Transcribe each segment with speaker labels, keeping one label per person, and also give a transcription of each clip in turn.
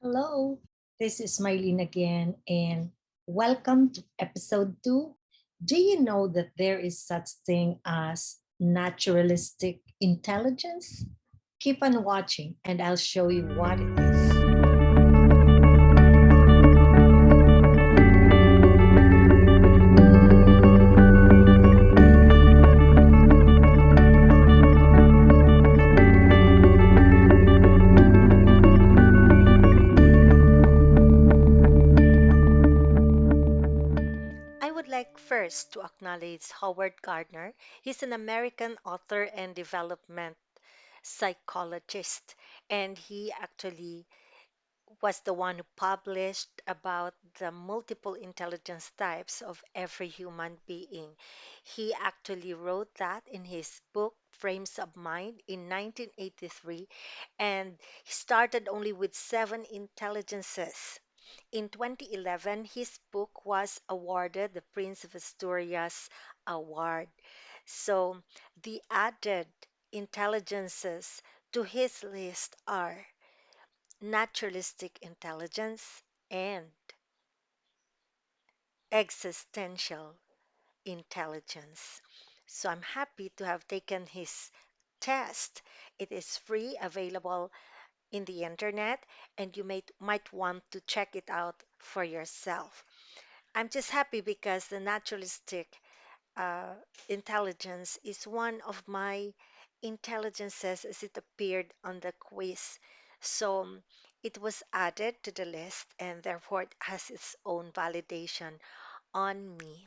Speaker 1: Hello, this is Mylene again, and welcome to episode 2. Do you know that there is such thing as naturalistic intelligence? Keep on watching, and I'll show you what it is.
Speaker 2: I would like first to acknowledge Howard Gardner. He's an American author and development psychologist, and he actually was the one who published about the multiple intelligence types of every human being. He actually wrote that in his book Frames of Mind in 1983, and he started only with seven intelligences. In 2011, his book was awarded the Prince of Asturias Award. So the added intelligences to his list are naturalistic intelligence and existential intelligence. So I'm happy to have taken his test. It is free, available in the internet, and you might want to check it out for yourself. I'm just happy because the naturalistic uh, intelligence is one of my intelligences as it appeared on the quiz. So it was added to the list and therefore it has its own validation on me.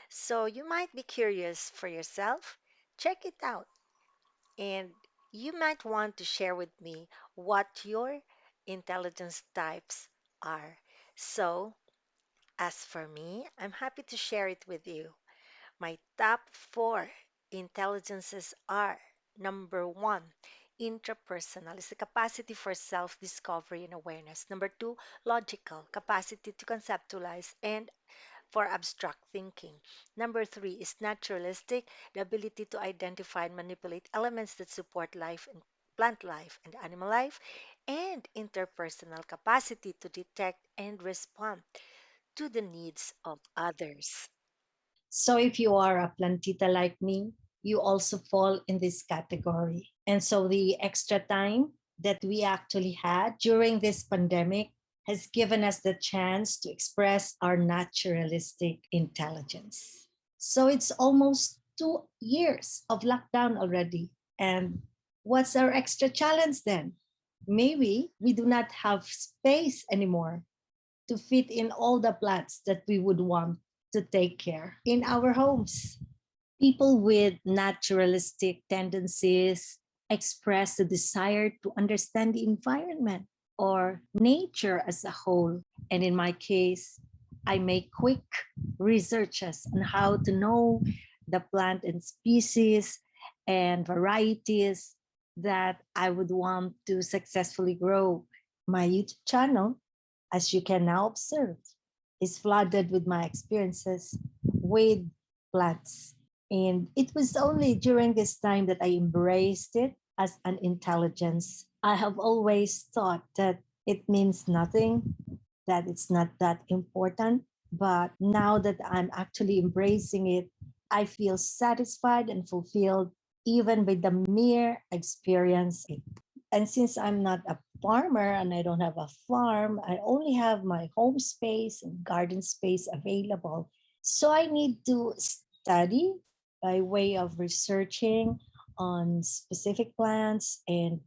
Speaker 2: So you might be curious for yourself. Check it out. And you might want to share with me what your intelligence types are. So, as for me, I'm happy to share it with you. My top four intelligences are: number one, intrapersonal is the capacity for self discovery and awareness. Number two, logical, capacity to conceptualize and for abstract thinking. Number three is naturalistic, the ability to identify and manipulate elements that support life and plant life and animal life. And interpersonal capacity to detect and respond to the needs of others.
Speaker 1: So if you are a plantita like me, you also fall in this category. And so the extra time that we actually had during this pandemic has given us the chance to express our naturalistic intelligence. So it's almost 2 years of lockdown already. And what's our extra challenge then? Maybe we do not have space anymore to fit in all the plants that we would want to take care in our homes. People with naturalistic tendencies express the desire to understand the environment or nature as a whole. And in my case, I make quick researches on how to know the plant and species and varieties that I would want to successfully grow. My YouTube channel, as you can now observe, is flooded with my experiences with plants. And it was only during this time that I embraced it as an intelligence. I have always thought that it means nothing, that it's not that important. But now that I'm actually embracing it, I feel satisfied and fulfilled even with the mere experience. And since I'm not a farmer and I don't have a farm, I only have my home space and garden space available. So I need to study by way of researching on specific plants and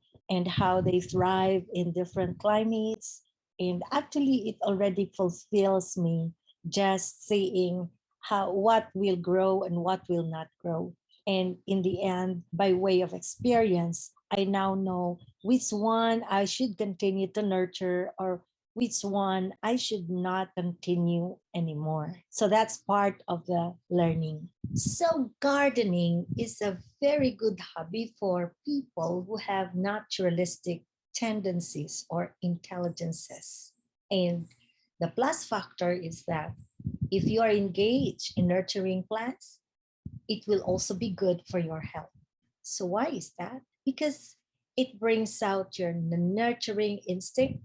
Speaker 1: how they thrive in different climates. And actually it already fulfills me just seeing how what will grow and what will not grow. And in the end, by way of experience, I now know which one I should continue to nurture or which one I should not continue anymore. So that's part of the learning. So gardening is a very good hobby for people who have naturalistic tendencies or intelligences. And the plus factor is that if you are engaged in nurturing plants, it will also be good for your health. So why is that? Because it brings out your nurturing instinct,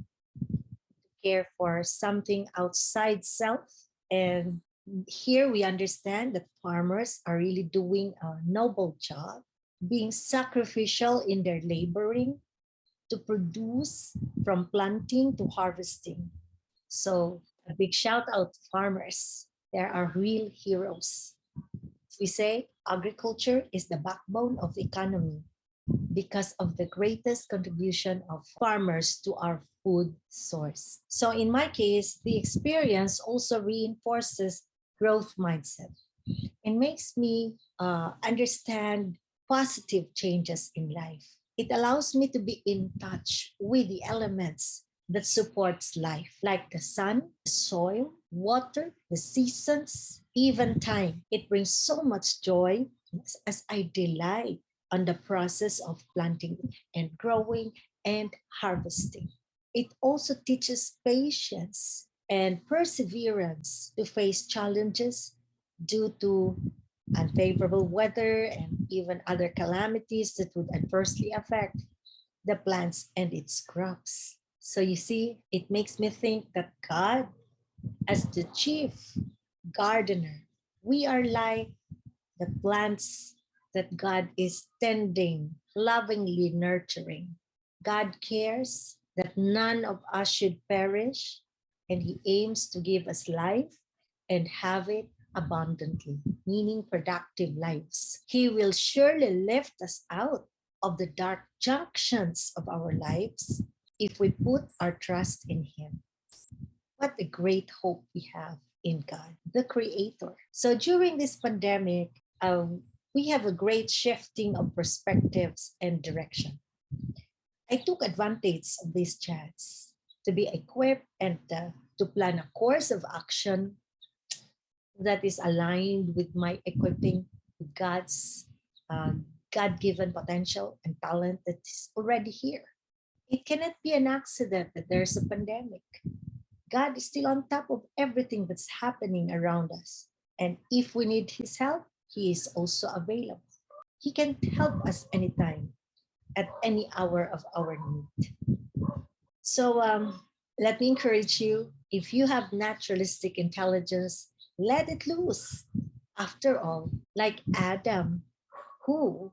Speaker 1: care for something outside self. And here we understand that farmers are really doing a noble job, being sacrificial in their laboring to produce from planting to harvesting. So, a big shout out to farmers. They are real heroes. We say agriculture is the backbone of the economy because of the greatest contribution of farmers to our food source. So, in my case, the experience also reinforces growth mindset and makes me understand positive changes in life. It allows me to be in touch with the elements that supports life, like the sun, the soil, water, the seasons, even time. It brings so much joy as I delight on the process of planting and growing and harvesting. It also teaches patience and perseverance to face challenges due to unfavorable weather and even other calamities that would adversely affect the plants and its crops. So you see, it makes me think that God, as the chief gardener, we are like the plants that God is tending, lovingly nurturing. God cares that none of us should perish, and He aims to give us life and have it abundantly, meaning productive lives. He will surely lift us out of the dark junctions of our lives if we put our trust in Him. What a great hope we have in God, the Creator. So during this pandemic, we have a great shifting of perspectives and direction. I took advantage of this chance to be equipped and to plan a course of action that is aligned with my equipping with God's God given potential and talent that is already here. It cannot be an accident that there's a pandemic. God is still on top of everything that's happening around us. And if we need His help, He is also available. He can help us anytime, at any hour of our need. So let me encourage you, if you have naturalistic intelligence, let it loose. After all, like Adam, who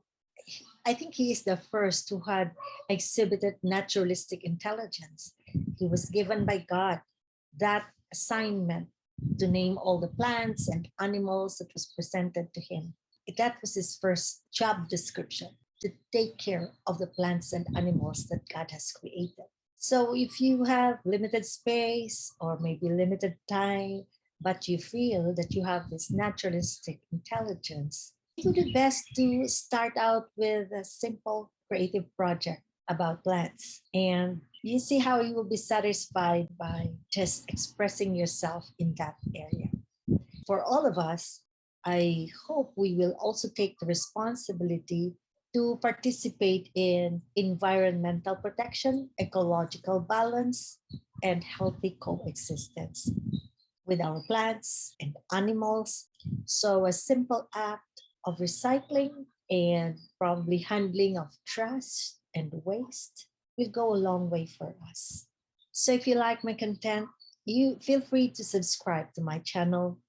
Speaker 1: I think he is the first who had exhibited naturalistic intelligence. He was given by God that assignment to name all the plants and animals that was presented to him. That was his first job description, to take care of the plants and animals that God has created. So if you have limited space or maybe limited time, but you feel that you have this naturalistic intelligence, it would be best to start out with a simple creative project about plants. And you see how you will be satisfied by just expressing yourself in that area. For all of us, I hope we will also take the responsibility to participate in environmental protection, ecological balance, and healthy coexistence with our plants and animals. So, a simple act of recycling and probably handling of trash and waste will go a long way for us. So, if you like my content, you feel free to subscribe to my channel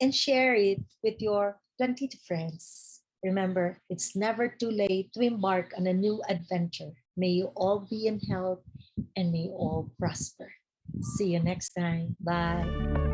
Speaker 1: and share it with your plenty of friends. Remember, it's never too late to embark on a new adventure. May you all be in health and may you all prosper. See you next time. Bye.